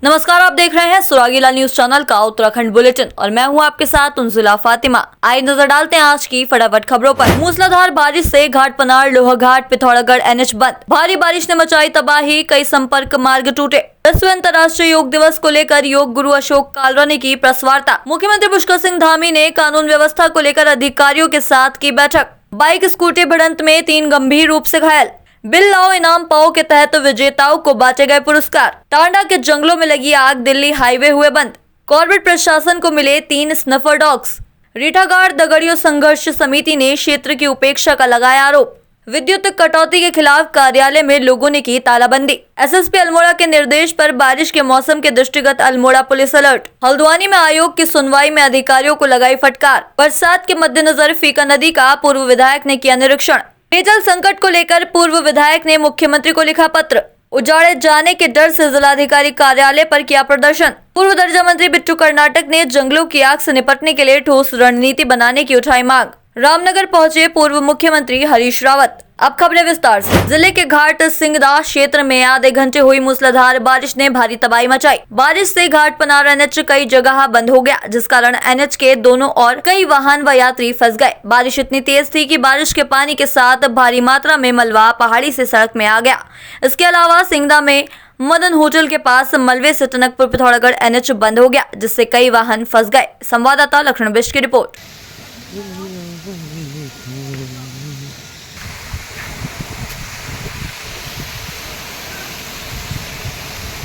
नमस्कार, आप देख रहे हैं सुरागीला न्यूज चैनल का उत्तराखंड बुलेटिन और मैं हूं आपके साथ उनजिला फातिमा। आइए नजर डालते हैं आज की फटाफट खबरों पर। मूसलाधार बारिश से घाटपनार, लोहाघाट, पिथौरागढ़ NH बंद। भारी बारिश ने मचाई तबाही, कई संपर्क मार्ग टूटे। 10वें अंतर्राष्ट्रीय योग दिवस को लेकर योग गुरु अशोक कालरा ने की प्रेस वार्ता। मुख्यमंत्री पुष्कर सिंह धामी ने कानून व्यवस्था को लेकर अधिकारियों के साथ की बैठक। बाइक स्कूटी भिड़ंत में 3 गंभीर रूप से घायल। बिल लाओ इनाम पाओ के तहत विजेताओं को बांटे गए पुरस्कार। टांडा के जंगलों में लगी आग, दिल्ली हाईवे हुए बंद। कॉर्बेट प्रशासन को मिले 3 स्नफर डॉग्स। रीठागाड़ दगड़ियों संघर्ष समिति ने क्षेत्र की उपेक्षा का लगाया आरोप। विद्युत कटौती के खिलाफ कार्यालय में लोगों ने की तालाबंदी। SSP अल्मोड़ा के निर्देश पर बारिश के मौसम के दृष्टिगत अल्मोड़ा पुलिस अलर्ट। हल्द्वानी में आयोग की सुनवाई में अधिकारियों को लगाई फटकार। बरसात के मद्देनजर फीका नदी का पूर्व विधायक ने किया निरीक्षण। पेयजल संकट को लेकर पूर्व विधायक ने मुख्यमंत्री को लिखा पत्र। उजाड़े जाने के डर से जिलाधिकारी कार्यालय पर किया प्रदर्शन। पूर्व दर्जा मंत्री बिट्टू कर्नाटक ने जंगलों की आग से निपटने के लिए ठोस रणनीति बनाने की उठाई मांग। रामनगर पहुंचे पूर्व मुख्यमंत्री हरीश रावत। अब खबरें विस्तार से। जिले के घाट सिंगदा क्षेत्र में आधे घंटे हुई मूसलाधार बारिश ने भारी तबाही मचाई। बारिश से घाटपनार NH कई जगह बंद हो गया, जिस कारण NH के दोनों ओर कई वाहन व यात्री फंस गए। बारिश इतनी तेज थी कि बारिश के पानी के साथ भारी मात्रा में मलबा पहाड़ी से सड़क में आ गया। इसके अलावा सिंगदा में मदन होटल के पास मलबे से टनकपुर पिथौरागढ़ NH बंद हो गया, जिससे कई वाहन फंस गए। संवाददाता लक्ष्मण बिष्ट की रिपोर्ट।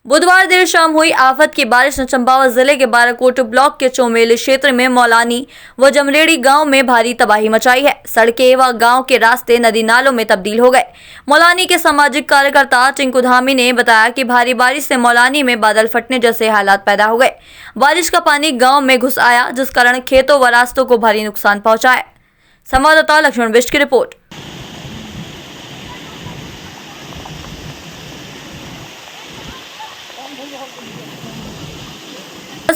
बुधवार देर शाम हुई आफत की बारिश ने चंपावत जिले के बाराकोट ब्लॉक के चौमेली क्षेत्र में मौलानी व जमरेड़ी गांव में भारी तबाही मचाई है। सड़कें व गांव के रास्ते नदी नालों में तब्दील हो गए। मौलानी के सामाजिक कार्यकर्ता टिंकू धामी ने बताया कि भारी बारिश से मौलानी में बादल फटने जैसे हालात पैदा हो गए। बारिश का पानी गाँव में घुस आया, जिस कारण खेतों व रास्तों को भारी नुकसान पहुँचा है। संवाददाता लक्ष्मण बिष्ट की रिपोर्ट।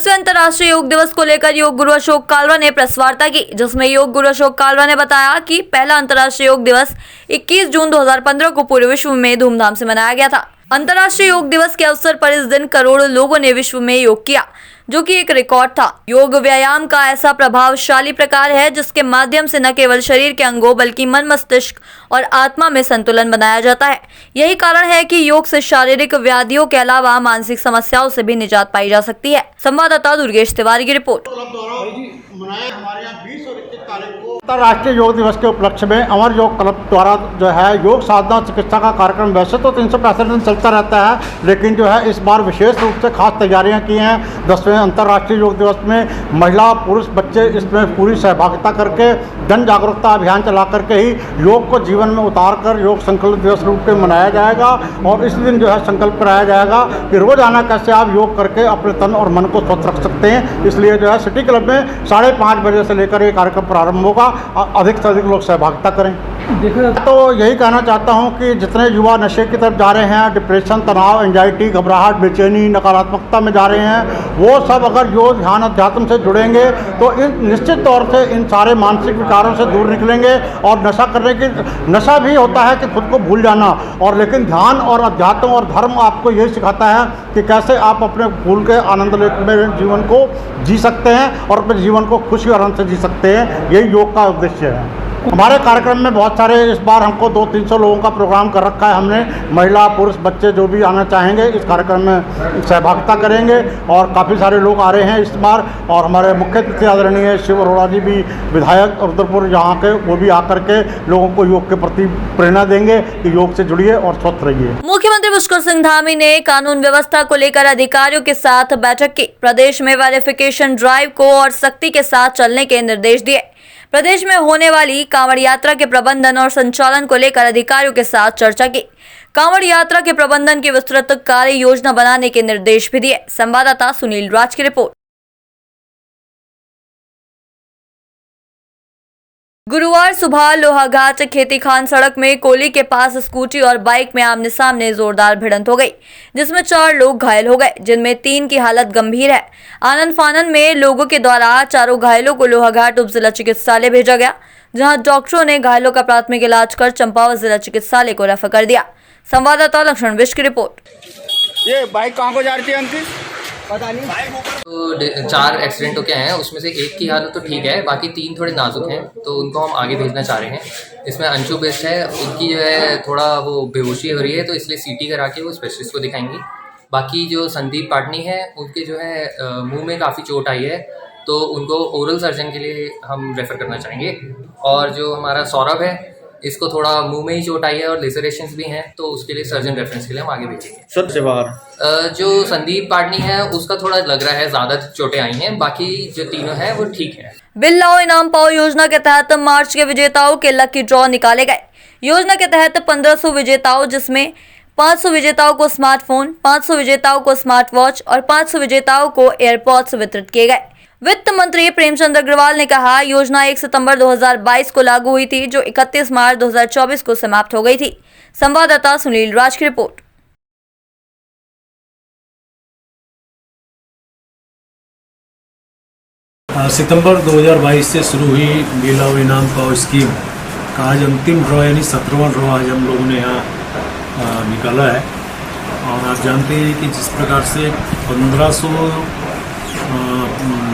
अंतर्राष्ट्रीय योग दिवस को लेकर योग गुरु अशोक कालरा ने प्रेस वार्ता की, जिसमें योग गुरु अशोक कालरा ने बताया कि पहला अंतर्राष्ट्रीय योग दिवस 21 जून 2015 को पूरे विश्व में धूमधाम से मनाया गया था। अंतर्राष्ट्रीय योग दिवस के अवसर पर इस दिन करोड़ों लोगों ने विश्व में योग किया, जो कि एक रिकॉर्ड था। योग व्यायाम का ऐसा प्रभावशाली प्रकार है जिसके माध्यम से न केवल शरीर के अंगों बल्कि मन, मस्तिष्क और आत्मा में संतुलन बनाया जाता है। यही कारण है कि योग से शारीरिक व्याधियों के अलावा मानसिक समस्याओं से भी निजात पाई जा सकती है। संवाददाता दुर्गेश तिवारी की रिपोर्ट। अंतर्राष्ट्रीय योग दिवस के उपलक्ष्य में अमर योग क्लब द्वारा जो है योग साधना चिकित्सा का कार्यक्रम वैसे तो 365 दिन चलता रहता है, लेकिन जो है इस बार विशेष रूप से खास तैयारियां की हैं। 10वें अंतर्राष्ट्रीय योग दिवस में महिला पुरुष बच्चे इसमें पूरी सहभागिता करके जन जागरूकता अभियान चला करके ही योग को जीवन में उतार कर योग संकल्प दिवस रूप में मनाया जाएगा। और इस दिन जो है संकल्प कराया जाएगा कि रोजाना कैसे आप योग करके अपने तन और मन को स्वस्थ रख सकते हैं। इसलिए जो है सिटी क्लब में 5:30 बजे से लेकर ये कार्यक्रम प्रारंभ होगा। अधिक से अधिक लोग सहभागिता करें। तो यही कहना चाहता हूं कि जितने युवा नशे की तरफ जा रहे हैं, डिप्रेशन, तनाव, एंजाइटी, घबराहट, बेचैनी, नकारात्मकता में जा रहे हैं, वो सब अगर योग ध्यान अध्यात्म से जुड़ेंगे तो निश्चित तौर से इन सारे मानसिक विकारों से दूर निकलेंगे। और नशा करने की नशा भी होता है कि खुद को भूल जाना, और लेकिन ध्यान और अध्यात्म और धर्म आपको यही सिखाता है कि कैसे आप अपने भूल के आनंद में जीवन को जी सकते हैं और अपने जीवन को खुशी और आनंद से जी सकते हैं। यही योग का उद्देश्य है। हमारे कार्यक्रम में बहुत सारे, इस बार हमको 200-300 लोगों का प्रोग्राम कर रखा है हमने। महिला पुरुष बच्चे जो भी आना चाहेंगे इस कार्यक्रम में सहभागिता करेंगे, और काफ़ी सारे लोग आ रहे हैं इस बार। और हमारे मुख्य अतिथि आदरणीय शिव अरोड़ा जी भी विधायक रुद्रपुर यहाँ के, वो भी आकर के लोगों को योग के प्रति प्रेरणा देंगे कि योग से जुड़िए और स्वस्थ रहिए। मुख्यमंत्री पुष्कर सिंह धामी ने कानून व्यवस्था को लेकर अधिकारियों के साथ बैठक की। प्रदेश में वेरिफिकेशन ड्राइव को और सख्ती के साथ चलने के निर्देश दिए। प्रदेश में होने वाली कांवड़ यात्रा के प्रबंधन और संचालन को लेकर अधिकारियों के साथ चर्चा की। कांवड़ यात्रा के प्रबंधन की विस्तृत कार्य योजना बनाने के निर्देश भी दिए। संवाददाता सुनील राज की रिपोर्ट। गुरुवार सुबह लोहाघाट खेती खान सड़क में कोली के पास स्कूटी और बाइक में आमने सामने जोरदार भिड़ंत हो गई, जिसमें 4 लोग घायल हो गए, जिनमें 3 की हालत गंभीर है। आनंद फानन में लोगों के द्वारा चारों घायलों को लोहाघाट उप जिला चिकित्सालय भेजा गया, जहां डॉक्टरों ने घायलों का प्राथमिक इलाज कर चंपावत जिला चिकित्सालय को रेफर कर दिया। संवाददाता लक्ष्मण बिष्ट की रिपोर्ट। ये बाइक कहाँ को जा रही थी अंकित? तो 4 एक्सीडेंट हो के आए हैं, उसमें से एक की हालत तो ठीक है, बाकी 3 थोड़े नाजुक हैं, तो उनको हम आगे भेजना चाह रहे हैं। इसमें अंशु बेस्ट है, उनकी जो है थोड़ा वो बेहोशी हो रही है, तो इसलिए सीटी करा के वो स्पेशलिस्ट को दिखाएंगी। बाकी जो संदीप पाटनी है, उनके जो है मुंह में काफ़ी चोट आई है, तो उनको ओरल सर्जन के लिए हम रेफ़र करना चाहेंगे। और जो हमारा सौरभ है, इसको थोड़ा मुंह में ही चोट आई है और लेसरेशंस भी हैं, तो उसके लिए सर्जन रेफरेंस के लिए हम आगे भेजेंगे। सर से बाहर जो संदीप पाटनी है, उसका थोड़ा लग रहा है ज़्यादा चोटें आई हैं, बाकी जो तीनों हैं वो ठीक है। बिल लाओ इनाम पाओ योजना के तहत मार्च के विजेताओं के लकी ड्रॉ निकाले गए। योजना के तहत 1500 विजेताओं, जिसमें 500 विजेताओं को स्मार्टफोन, 500 विजेताओं को स्मार्ट वॉच और 500 विजेताओं को एयरपॉड्स वितरित किए गए। वित्त मंत्री प्रेमचंद अग्रवाल ने कहा, योजना 1 सितंबर 2022 को लागू हुई थी, जो 31 मार्च 2024 को समाप्त हो गई थी। संवाददाता सुनील राज की रिपोर्ट। सितंबर 2022 से शुरू हुई बिल लाओ इनाम पाओ स्कीम का आज अंतिम ड्रॉ यानी 17वां ड्रॉ आज हम लोगों ने यहाँ निकाला है। और आप जानते हैं कि जिस प्रकार से 1500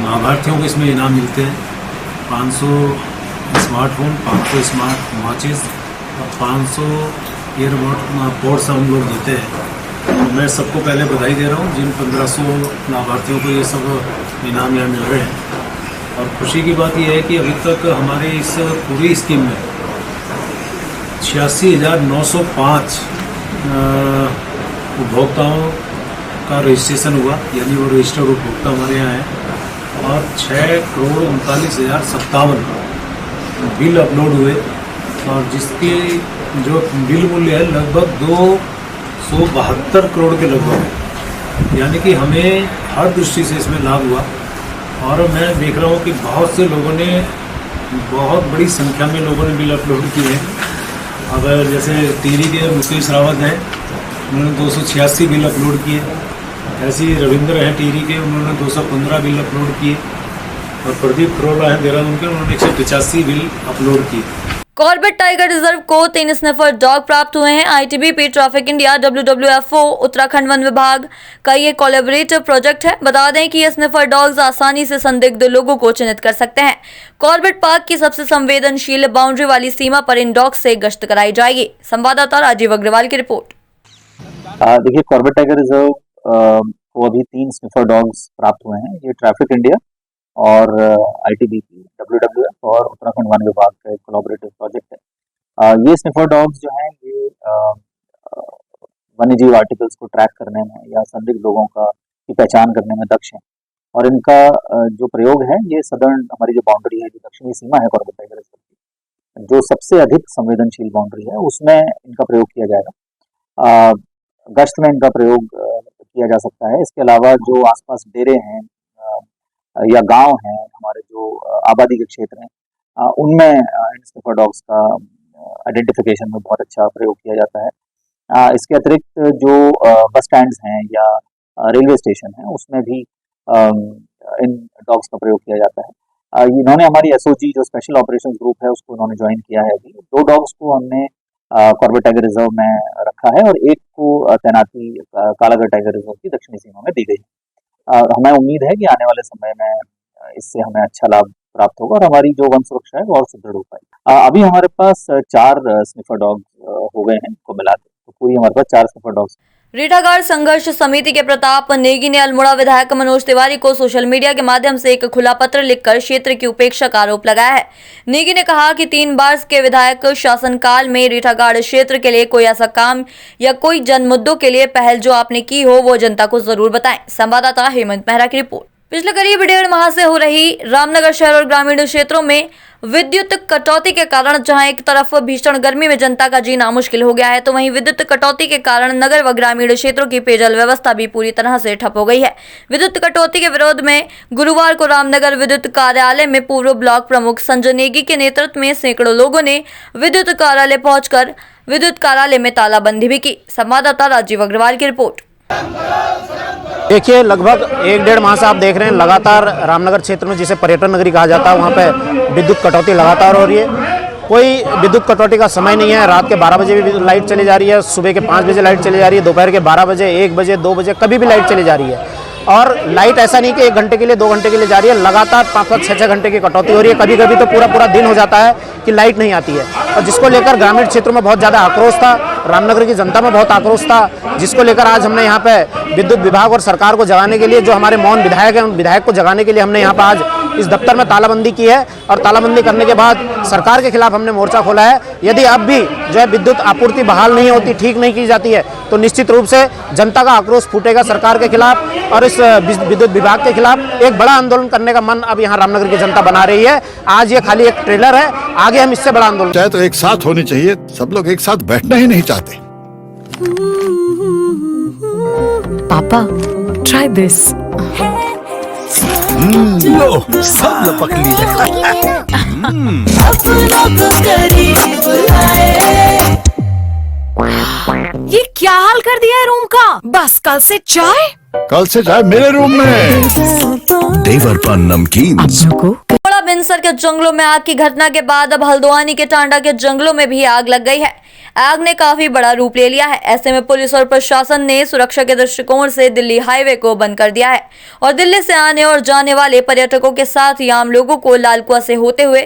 लाभार्थियों को इसमें इनाम मिलते हैं, 500 स्मार्टफोन, 500 स्मार्ट वॉचेस और 500 एयरपोर्ट्स हम लोग देते हैं। तो मैं सबको पहले बधाई दे रहा हूँ जिन 1500 लाभार्थियों को ये सब इनाम यहाँ मिल रहे हैं। और खुशी की बात यह है कि अभी तक हमारे इस पूरी स्कीम में 86,905 उपभोक्ताओं का रजिस्ट्रेशन हुआ, यानी वो रजिस्टर्ड उपभोक्ता हमारे यहाँ है। और 6,39,057 बिल अपलोड हुए और जिसकी जो बिल मूल्य है लगभग 272 करोड़ के लगभग है, यानी कि हमें हर दृष्टि से इसमें लाभ हुआ। और मैं देख रहा हूँ कि बहुत से लोगों ने, बहुत बड़ी संख्या में लोगों ने बिल अपलोड किए हैं। अगर जैसे टिहरी के मुकेश रावत हैं, उन्होंने 286 बिल अपलोड किए। ऐसे ही रविंद्र हैं टिहरी के, उन्होंने 215 बिल अपलोड किए। और प्रदीप खरोला हैं देहरादून के, उन्होंने 185 बिल अपलोड किए। कॉर्बेट टाइगर रिजर्व को 3 स्निफर डॉग प्राप्त हुए हैं। ITBP, traffic India, WWFO, Uttarakhand one विभाग का ये कोलैबोरेटिव प्रोजेक्ट है। बता दें कि ये स्निफर डॉग्स आसानी से संदिग्ध लोगों को चिन्हित कर सकते हैं। कॉर्बेट पार्क की सबसे संवेदनशील बाउंड्री वाली सीमा पर इन डॉग्स से गश्त कराई जाएगी। संवाददाता राजीव अग्रवाल की रिपोर्ट। देखिए, कॉर्बेट टाइगर रिजर्व को अभी 3 स्निफर डॉग्स प्राप्त हुए हैं। ये ट्रैफिक इंडिया और आईटीबीपी, WWF और उत्तराखंड वन विभाग का एक कोलैबोरेटिव प्रोजेक्ट है। ये स्निफर डॉग्स जो हैं ये वन्यजीव आर्टिकल्स को ट्रैक करने में या संदिग्ध लोगों की पहचान करने में दक्ष हैं। और इनका जो प्रयोग है ये सदर्न, हमारी जो बाउंड्री है, जो दक्षिणी सीमा है कॉर्बेट टाइगर रिजर्व की, जो सबसे अधिक संवेदनशील बाउंड्री है, उसमें इनका प्रयोग किया जाएगा। गश्त में इनका प्रयोग किया जा सकता है। इसके अलावा जो आसपास डेरे हैं या गांव हैं, हमारे जो आबादी के क्षेत्र हैं, उनमें इन स्निफर डॉग्स का आइडेंटिफिकेशन में बहुत अच्छा प्रयोग किया जाता है। इसके अतिरिक्त जो बस स्टैंड्स हैं या रेलवे स्टेशन हैं, उसमें भी इन डॉग्स का प्रयोग किया जाता है। इन्होंने हमारी SOG जो स्पेशल ऑपरेशंस ग्रुप है उसको इन्होंने ज्वाइन किया है। अभी 2 डॉग्स को हमने कॉर्बेट टाइगर रिजर्व में रखा है और एक को तैनाती कालागढ़ टाइगर रिजर्व की दक्षिणी सीमा में दी गई है। हमें उम्मीद है कि आने वाले समय में इससे हमें अच्छा लाभ प्राप्त होगा और हमारी जो वन सुरक्षा है वो और सुदृढ़ हो पाएगी। अभी हमारे पास 4 स्निफर डॉग्स हो गए हैं को मिला के, तो पूरी हमारे पास 4 स्निफर डॉग्स। रीठागाड़ संघर्ष समिति के प्रताप नेगी ने अल्मोड़ा विधायक मनोज तिवारी को सोशल मीडिया के माध्यम से एक खुला पत्र लिखकर क्षेत्र की उपेक्षा का आरोप लगाया है। नेगी ने कहा कि 3 बार के विधायक शासनकाल में रीठागाड़ क्षेत्र के लिए कोई ऐसा काम या कोई जन मुद्दों के लिए पहल जो आपने की हो वो जनता को जरूर बताएं। संवाददाता हेमंत मेहरा की रिपोर्ट। पिछले करीब 1.5 माह से हो रही रामनगर शहर और ग्रामीण क्षेत्रों में विद्युत कटौती के कारण जहां एक तरफ भीषण गर्मी में जनता का जीना मुश्किल हो गया है, तो वहीं विद्युत कटौती के कारण नगर व ग्रामीण क्षेत्रों की पेयजल व्यवस्था भी पूरी तरह से ठप हो गई है। विद्युत कटौती के विरोध में गुरुवार को रामनगर विद्युत कार्यालय में पूर्व ब्लॉक प्रमुख संजय नेगी के नेतृत्व में सैकड़ों लोगों ने विद्युत कार्यालय पहुंचकर विद्युत कार्यालय में तालाबंदी भी की। संवाददाता राजीव अग्रवाल की रिपोर्ट। देखिए, लगभग 1-1.5 माह से आप देख रहे हैं लगातार रामनगर क्षेत्र में, जिसे पर्यटन नगरी कहा जाता है, वहाँ पे विद्युत कटौती लगातार हो रही है। कोई विद्युत कटौती का समय नहीं है। रात के 12 बजे भी लाइट चली जा रही है, सुबह के 5 बजे लाइट चली जा रही है, दोपहर के 12 बजे, 1 बजे, 2 बजे कभी भी लाइट चली जा रही है। और लाइट ऐसा नहीं कि 1 घंटे के लिए 2 घंटे के लिए जा रही है, लगातार 5-5, 6-6 घंटे की कटौती हो रही है। कभी कभी तो पूरा पूरा दिन हो जाता है कि लाइट नहीं आती है, और जिसको लेकर ग्रामीण क्षेत्रों में बहुत ज़्यादा आक्रोश था, रामनगर की जनता में बहुत आक्रोश था, जिसको लेकर आज हमने यहाँ पे विद्युत विभाग और सरकार को जगाने के लिए, जो हमारे मौन विधायक हैं, उन विधायक को जगाने के लिए हमने यहाँ पर आज इस दफ्तर में तालाबंदी की है। और तालाबंदी करने के बाद सरकार के खिलाफ हमने मोर्चा खोला है। यदि अब भी जो है विद्युत आपूर्ति बहाल नहीं होती, ठीक नहीं की जाती है, तो निश्चित रूप से जनता का आक्रोश फूटेगा सरकार के खिलाफ और इस विद्युत विभाग के खिलाफ। एक बड़ा आंदोलन करने का मन अब यहाँ रामनगर की जनता बना रही है। आज ये खाली एक ट्रेलर है, आगे हम इससे बड़ा आंदोलन चाहे तो एक साथ होनी चाहिए, सब लोग एक साथ बैठना ही नहीं चाहते। पापा, try this. लो सब लपक लिए। ये क्या हाल कर दिया है रूम का? बस कल से चाय। कल से चाहे मेरे रूम में। देवर पान नमकीन। बड़ा बिनसर के जंगलों में आग की घटना के बाद अब हल्द्वानी के टांडा के जंगलों में भी आग लग गई है। आग ने काफी बड़ा रूप ले लिया है। ऐसे में पुलिस और प्रशासन ने सुरक्षा के दृष्टिकोण से दिल्ली हाईवे को बंद कर दिया है और दिल्ली से आने और जाने वाले पर्यटकों के साथ ही आम लोगों को लालकुआ से होते हुए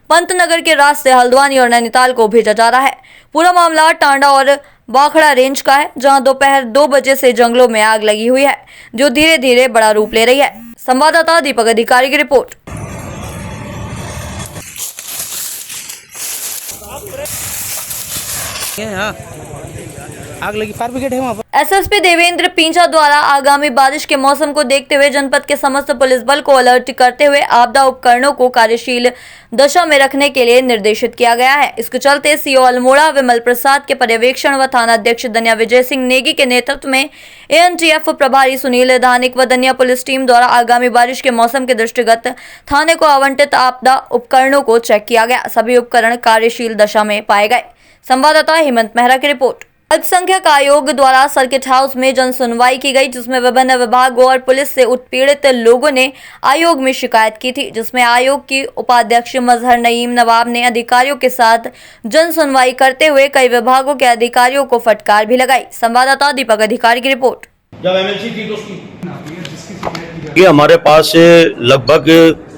पंतनगर के रास्ते हल्द्वानी और नैनीताल को भेजा जा रहा है। पूरा मामला टांडा और बाखड़ा रेंज का है, जहां दोपहर 2 बजे से जंगलों में आग लगी हुई है, जो धीरे धीरे बड़ा रूप ले रही है। संवाददाता दीपक अधिकारी की रिपोर्ट। आग लगी, फायर ब्रिगेड है वहाँ पर। एसएसपी देवेंद्र पिंचा द्वारा आगामी बारिश के मौसम को देखते हुए जनपद के समस्त पुलिस बल को अलर्ट करते हुए आपदा उपकरणों को कार्यशील दशा में रखने के लिए निर्देशित किया गया है। इसके चलते सीओ अल्मोड़ा विमल प्रसाद के पर्यवेक्षण व थाना अध्यक्ष दनिया विजय सिंह नेगी के नेतृत्व में एएनटीएफ प्रभारी सुनील धानिक व दनिया पुलिस टीम द्वारा आगामी बारिश के मौसम के दृष्टिगत थाने को आवंटित आपदा उपकरणों को चेक किया गया। सभी उपकरण कार्यशील दशा में पाए गए। संवाददाता हेमंत मेहरा की रिपोर्ट। अल्पसंख्यक आयोग द्वारा सर्किट हाउस में जन सुनवाई की गई, जिसमें विभिन्न विभागों और पुलिस से उत्पीड़ित लोगों ने आयोग में शिकायत की थी, जिसमें आयोग की उपाध्यक्ष मजहर नईम नवाब ने अधिकारियों के साथ जन सुनवाई करते हुए कई विभागों के अधिकारियों को फटकार भी लगाई। संवाददाता दीपक अधिकारी की रिपोर्ट। ये हमारे पास लगभग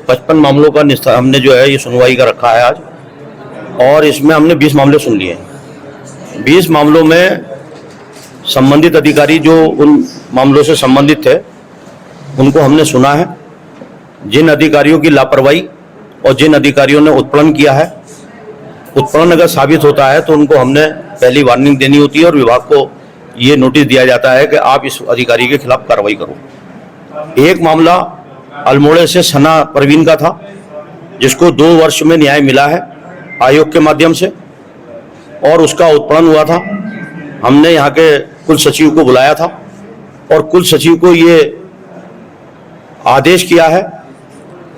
55 मामलों का हमने जो है ये सुनवाई का रखा है आज, और इसमें हमने 20 मामले सुन लिए हैं। 20 मामलों में संबंधित अधिकारी जो उन मामलों से संबंधित थे उनको हमने सुना है। जिन अधिकारियों की लापरवाही और जिन अधिकारियों ने उत्पीड़न किया है, उत्पीड़न अगर साबित होता है तो उनको हमने पहली वार्निंग देनी होती है और विभाग को ये नोटिस दिया जाता है कि आप इस अधिकारी के खिलाफ कार्रवाई करो। एक मामला अल्मोड़े से सना परवीन का था, जिसको 2 वर्ष में न्याय मिला है आयोग के माध्यम से, और उसका उत्पीड़न हुआ था। हमने यहाँ के कुल सचिव को बुलाया था और कुल सचिव को ये आदेश किया है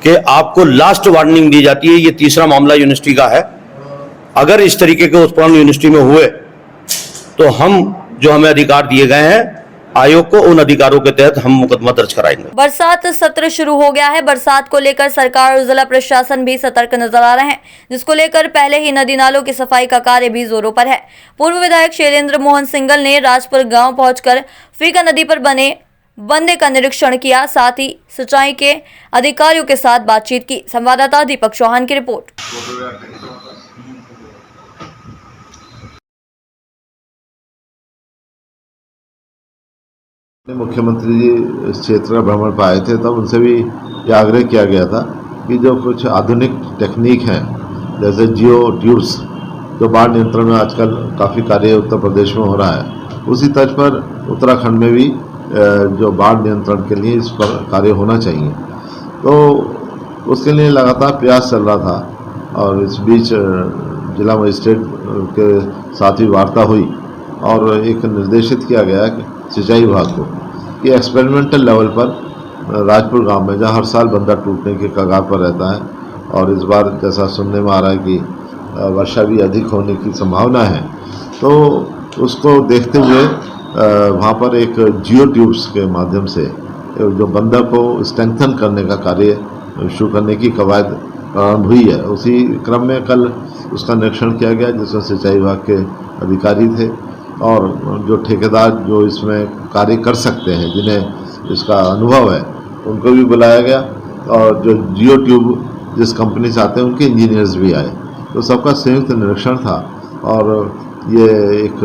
कि आपको लास्ट वार्निंग दी जाती है। ये तीसरा मामला यूनिवर्सिटी का है। अगर इस तरीके के उत्पीड़न यूनिवर्सिटी में हुए तो हम जो हमें अधिकार दिए गए हैं आयोग को, उन अधिकारों के तहत हम मुकदमा दर्ज कराएंगे। बरसात सत्र शुरू हो गया है। बरसात को लेकर सरकार और जिला प्रशासन भी सतर्क नजर आ रहे हैं, जिसको लेकर पहले ही नदी नालों की सफाई का कार्य भी जोरों पर है। पूर्व विधायक शैलेंद्र मोहन सिंगल ने राजपुर गांव पहुंचकर फीका नदी पर बने बंदे का निरीक्षण किया, साथ ही सिंचाई के अधिकारियों के साथ बातचीत की। संवाददाता दीपक चौहान की रिपोर्ट। मुख्यमंत्री जी इस क्षेत्र का भ्रमण पर आए थे, तब उनसे भी ये आग्रह किया गया था कि जो कुछ आधुनिक टेक्निक हैं, जैसे जियो ट्यूब्स, जो बाढ़ नियंत्रण में आजकल काफ़ी कार्य उत्तर प्रदेश में हो रहा है, उसी तर्ज पर उत्तराखंड में भी जो बाढ़ नियंत्रण के लिए इस पर कार्य होना चाहिए। तो उसके लिए लगातार प्रयास चल रहा था और इस बीच जिला मजिस्ट्रेट के साथ ही वार्ता हुई और एक निर्देशित किया गया कि सिंचाई विभाग को कि एक्सपेरिमेंटल लेवल पर राजपुर गांव में, जहां हर साल बंदा टूटने के कगार पर रहता है और इस बार जैसा सुनने में आ रहा है कि वर्षा भी अधिक होने की संभावना है, तो उसको देखते हुए वहां पर एक जियो ट्यूब्स के माध्यम से जो बंदर को स्ट्रेंथन करने का कार्य शुरू करने की कवायद प्रारंभ हुई है। उसी क्रम में कल उसका निरीक्षण किया गया, जिसमें सिंचाई विभाग के अधिकारी थे और जो ठेकेदार जो इसमें कार्य कर सकते हैं, जिन्हें इसका अनुभव है, उनको भी बुलाया गया। और जो जियो ट्यूब जिस कंपनी से आते हैं उनके इंजीनियर्स भी आए, तो सबका संयुक्त निरीक्षण था। और ये एक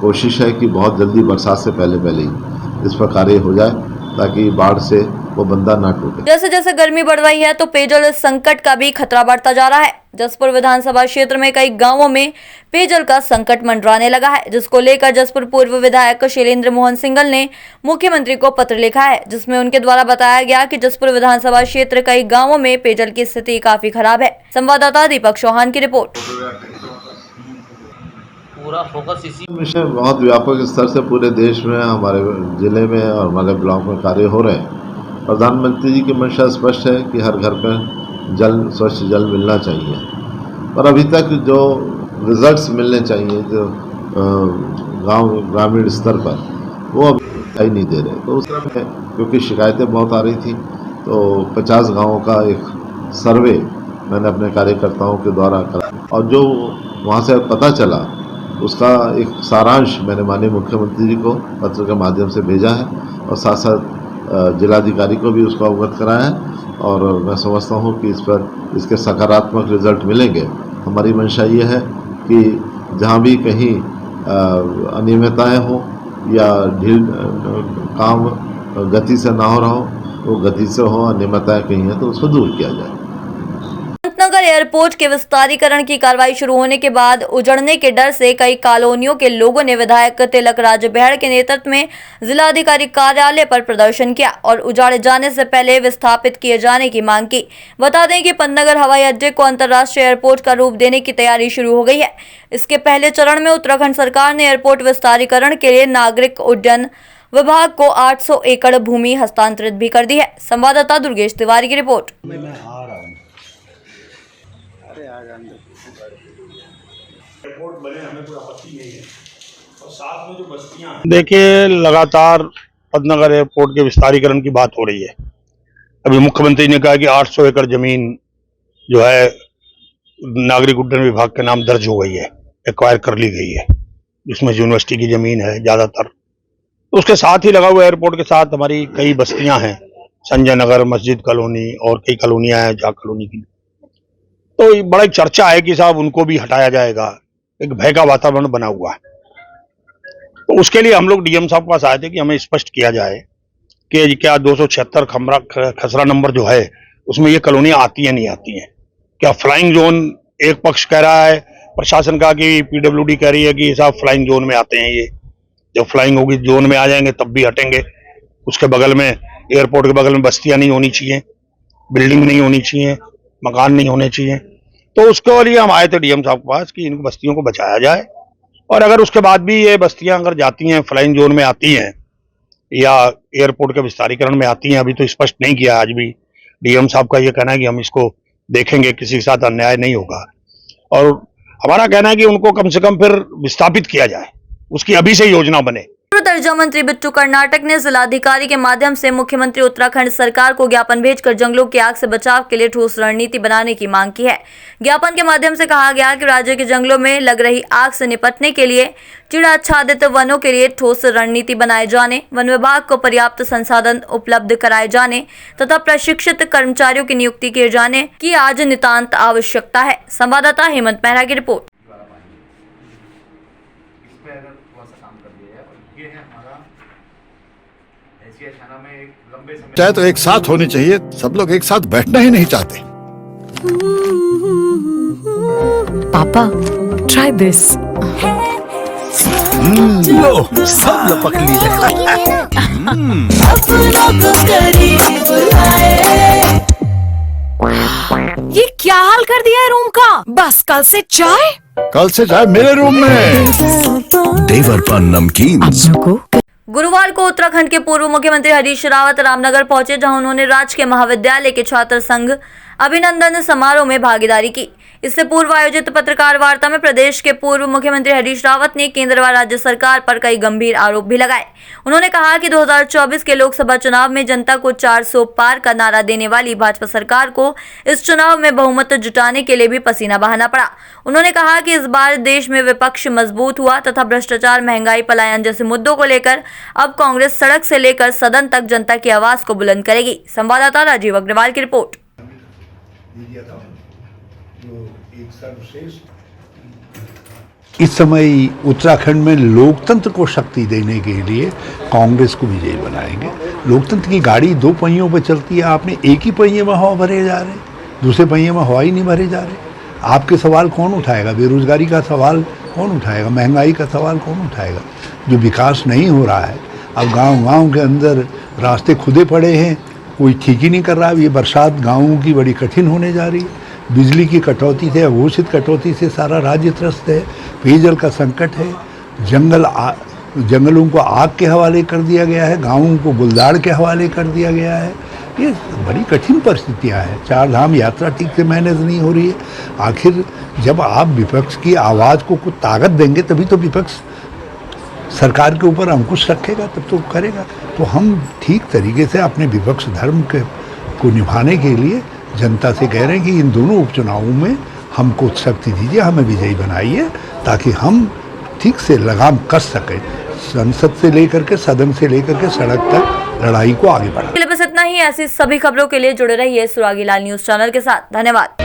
कोशिश है कि बहुत जल्दी बरसात से पहले ही इस पर कार्य हो जाए, ताकि बाढ़ से वो बंदा ना टूटे। जैसे जैसे गर्मी बढ़ रही है तो पेयजल संकट का भी खतरा बढ़ता जा रहा है। जसपुर विधानसभा क्षेत्र में कई गांवों में पेयजल का संकट मंडराने लगा है, जिसको लेकर जसपुर पूर्व विधायक शैलेंद्र मोहन सिंघल ने मुख्यमंत्री को पत्र लिखा है, जिसमें उनके द्वारा बताया गया कि जसपुर विधानसभा क्षेत्र कई गाँवों में पेयजल की स्थिति काफी खराब है। संवाददाता दीपक चौहान की रिपोर्ट। पूरा फोकस इसी विषय बहुत व्यापक स्तर से पूरे देश में, हमारे जिले में और हमारे ब्लॉक में कार्य हो रहे हैं। प्रधानमंत्री जी की मंशा स्पष्ट है कि हर घर पर जल, स्वच्छ जल मिलना चाहिए, पर अभी तक जो रिजल्ट्स मिलने चाहिए जो ग्रामीण स्तर पर, वो अभी दिखाई नहीं दे रहे। तो उसमें क्योंकि शिकायतें बहुत आ रही थी, तो 50 गाँवों का एक सर्वे मैंने अपने कार्यकर्ताओं के द्वारा करा, और जो वहाँ से पता चला उसका एक सारांश मैंने माननीय मुख्यमंत्री जी को पत्र के माध्यम से भेजा है, और साथ साथ जिलाधिकारी को भी उसको अवगत कराया है। और मैं समझता हूँ कि इस पर इसके सकारात्मक रिजल्ट मिलेंगे। हमारी मंशा ये है कि जहाँ भी कहीं अनियमितताएँ हो या ढील काम गति से ना हो रहा हो, वो गति से हो, अनियमितताएँ कहीं हैं तो उसको दूर किया जाए। नगर एयरपोर्ट के विस्तारीकरण की कार्रवाई शुरू होने के बाद उजड़ने के डर से कई कॉलोनियों के लोगों ने विधायक तिलक राज बेहड़ के नेतृत्व में जिलाधिकारी कार्यालय पर प्रदर्शन किया और उजाड़े जाने से पहले विस्थापित किए जाने की मांग की। बता दें कि पन्नगर हवाई अड्डे को अंतर्राष्ट्रीय एयरपोर्ट का रूप देने की तैयारी शुरू हो गई है। इसके पहले चरण में उत्तराखंड सरकार ने एयरपोर्ट विस्तारीकरण के लिए नागरिक उड्डयन विभाग को 800 एकड़ भूमि हस्तांतरित भी कर दी है। संवाददाता दुर्गेश तिवारी की रिपोर्ट। एयरपोर्ट बने हमें कोई आपत्ति नहीं है, और साथ में जो बस्तियां हैं। देखिए, लगातार पद्मनगर एयरपोर्ट के विस्तारीकरण की बात हो रही है। अभी मुख्यमंत्री ने कहा कि 800 एकड़ जमीन जो है नागरिक उड्डयन विभाग के नाम दर्ज हो गई है, एक्वायर कर ली गई है, जिसमें यूनिवर्सिटी की जमीन है ज़्यादातर। उसके साथ ही लगा हुआ एयरपोर्ट के साथ हमारी कई बस्तियां हैं, संजय नगर, मस्जिद कॉलोनी और कई कॉलोनियां हैं जहाँ कॉलोनी की। तो बड़ा एक चर्चा है कि साहब उनको भी हटाया जाएगा, एक भय का वातावरण बना हुआ है। तो उसके लिए हम लोग डीएम साहब के पास आए थे कि हमें स्पष्ट किया जाए कि क्या 276 खसरा नंबर जो है उसमें ये कॉलोनियां आती हैं नहीं आती हैं। क्या फ्लाइंग जोन एक पक्ष कह रहा है, प्रशासन का कि पीडब्ल्यूडी कह रही है कि साहब फ्लाइंग जोन में आते हैं, ये जब फ्लाइंग होगी जोन में आ जाएंगे तब भी हटेंगे। उसके बगल में एयरपोर्ट के बगल में बस्तियां नहीं होनी चाहिए, बिल्डिंग नहीं होनी चाहिए, मकान नहीं होने चाहिए। तो उसके लिए हम आए थे डीएम साहब के पास कि इन बस्तियों को बचाया जाए, और अगर उसके बाद भी ये बस्तियां अगर जाती हैं फ्लाइंग जोन में आती हैं या एयरपोर्ट के विस्तारीकरण में आती हैं, अभी तो स्पष्ट नहीं किया। आज भी डीएम साहब का ये कहना है कि हम इसको देखेंगे, किसी के साथ अन्याय नहीं होगा, और हमारा कहना है कि उनको कम से कम फिर विस्थापित किया जाए, उसकी अभी से योजना बने। दर्जा मंत्री बिट्टू कर्नाटक ने जिलाधिकारी के माध्यम से मुख्यमंत्री उत्तराखंड सरकार को ज्ञापन भेजकर जंगलों की आग से बचाव के लिए ठोस रणनीति बनाने की मांग की है। ज्ञापन के माध्यम से कहा गया कि राज्य के जंगलों में लग रही आग से निपटने के लिए चिड़ाच्छादित वनों के लिए ठोस रणनीति बनाए जाने, वन विभाग को पर्याप्त संसाधन उपलब्ध कराए जाने तथा प्रशिक्षित कर्मचारियों की नियुक्ति किए जाने की आज नितांत आवश्यकता है। संवाददाता हेमंत मेहरा की रिपोर्ट। चाहे तो एक साथ होनी चाहिए, सब लोग एक साथ बैठना ही नहीं चाहते। पापा, try this. लो, सब लपक लिए। ये क्या हाल कर दिया है रूम का? बस कल से चाय? कल से चाय मेरे रूम में। देवर पान नमकीन। गुरुवार को उत्तराखंड के पूर्व मुख्यमंत्री हरीश रावत रामनगर पहुंचे, जहां उन्होंने राजकीय महाविद्यालय के छात्र संघ अभिनंदन समारोह में भागीदारी की। इससे पूर्व आयोजित पत्रकार वार्ता में प्रदेश के पूर्व मुख्यमंत्री हरीश रावत ने केंद्र व राज्य सरकार पर कई गंभीर आरोप भी लगाए। उन्होंने कहा कि 2024 के लोकसभा चुनाव में जनता को 400 पार का नारा देने वाली भाजपा सरकार को इस चुनाव में बहुमत जुटाने के लिए भी पसीना बहाना पड़ा। उन्होंने कहा कि इस बार देश में विपक्ष मजबूत हुआ तथा भ्रष्टाचार, महंगाई, पलायन जैसे मुद्दों को लेकर अब कांग्रेस सड़क से लेकर सदन तक जनता की आवाज को बुलंद करेगी। संवाददाता राजीव अग्रवाल की रिपोर्ट। इस समय उत्तराखंड में लोकतंत्र को शक्ति देने के लिए कांग्रेस को विजयी बनाएंगे। लोकतंत्र की गाड़ी दो पहियों पर चलती है, आपने एक ही पहिए में हवा भरे जा रहे, दूसरे पहिए में हवा ही नहीं भरे जा रहे। आपके सवाल कौन उठाएगा? बेरोजगारी का सवाल कौन उठाएगा? महंगाई का सवाल कौन उठाएगा? जो विकास नहीं हो रहा है, अब गांव के अंदर रास्ते खुदे पड़े हैं, कोई ठीक ही नहीं कर रहा है। ये बरसात गाँवों की बड़ी कठिन होने जा रही है। बिजली की कटौती से, अघोषित कटौती से सारा राज्य त्रस्त है। पेयजल का संकट है। जंगलों को आग के हवाले कर दिया गया है, गाँवों को गुलदार के हवाले कर दिया गया है। ये बड़ी कठिन परिस्थितियां हैं। 4 धाम यात्रा ठीक से मैनेज नहीं हो रही है। आखिर जब आप विपक्ष की आवाज़ को कुछ ताकत देंगे तभी तो विपक्ष सरकार के ऊपर अंकुश रखेगा, तब तो करेगा। तो हम ठीक तरीके से अपने विपक्ष धर्म को निभाने के लिए जनता से कह रहे हैं कि इन दोनों उपचुनावों में हमको शक्ति दीजिए, हमें विजयी बनाइए, ताकि हम ठीक से लगाम कस सकें, संसद से लेकर के, सदन से लेकर के सड़क तक लड़ाई को आगे बढ़ाएं। बस इतना ही। ऐसी सभी खबरों के लिए जुड़े रहिए सुरागी लाल न्यूज चैनल के साथ। धन्यवाद।